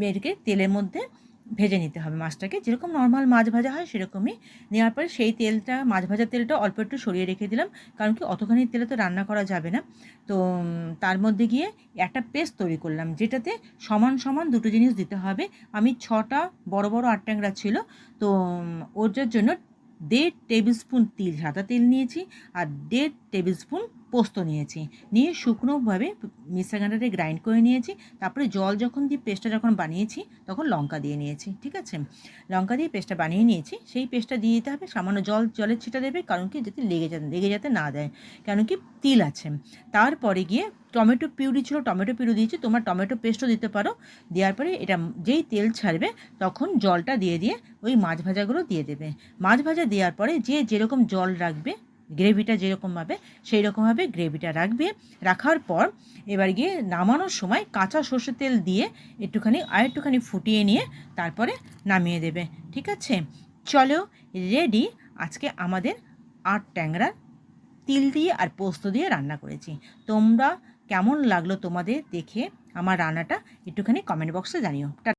মেরকে তেলের মধ্যে ভেজে নিতে হবে মাছটাকে, যেরকম নর্মাল মাছ ভাজা হয় সেরকমই। নেওয়ার পরে সেই তেলটা, মাছ ভাজার তেলটা অল্প একটু সরিয়ে রেখে দিলাম, কারণ কি অতখানি তেলে তো রান্না করা যাবে না। তো তার মধ্যে গিয়ে একটা পেস্ট তৈরি করলাম, যেটাতে সমান সমান দুটো জিনিস দিতে হবে। আমি 6টা বড় বড় আট ট্যাংরা ছিল, তো ওটার জন্য 1.5 টেবিল স্পুন সাদা তেল নিয়েছি, আর 1.5 টেবিল স্পুন পোস্ত নিয়েছি। নিয়ে শুকনোভাবে মিক্সার গ্রাইন্ডারে গ্রাইন্ড করে নিয়েছি। তারপরে জল যখন দিয়ে পেস্টটা যখন বানিয়েছি তখন লঙ্কা দিয়ে নিয়েছি, ঠিক আছে। লঙ্কা দিয়ে পেস্টটা বানিয়ে নিয়েছি, সেই পেস্টটা দিয়ে দিতে হবে। সামান্য জলের ছিটা দেবে, কারণ কি যাতে লেগে যাতে না দেয়, কারণ কি তিল আছে। তারপরে গিয়ে টমেটো পিউরি ছিল, টমেটো পিউরি দিয়েছি, তোমরা টমেটো পেস্টও দিতে পারো। দেওয়ার পরে এটা যেই তেল ছাড়বে তখন জলটা দিয়ে ওই মাছ ভাজাগুলো দিয়ে দেবে। মাছ ভাজা দেওয়ার পরে যে যেরকম জল রাখবে, গ্রেভিটা যেরকম হবে সেই রকমভাবে গ্রেভিটা রাখার পর এবার গিয়ে নামানোর সময় কাঁচা সর্ষের তেল দিয়ে একটুখানি ফুটিয়ে নিয়ে তারপরে নামিয়ে দেবে, ঠিক আছে। চলো, রেডি আজকে আমাদের আট ট্যাংরা তিল দিয়ে আর পোস্ত দিয়ে রান্না করেছি। তোমরা কেমন লাগলো তোমাদের দেখে আমার রান্নাটা একটুখানি কমেন্ট বক্সে জানিও।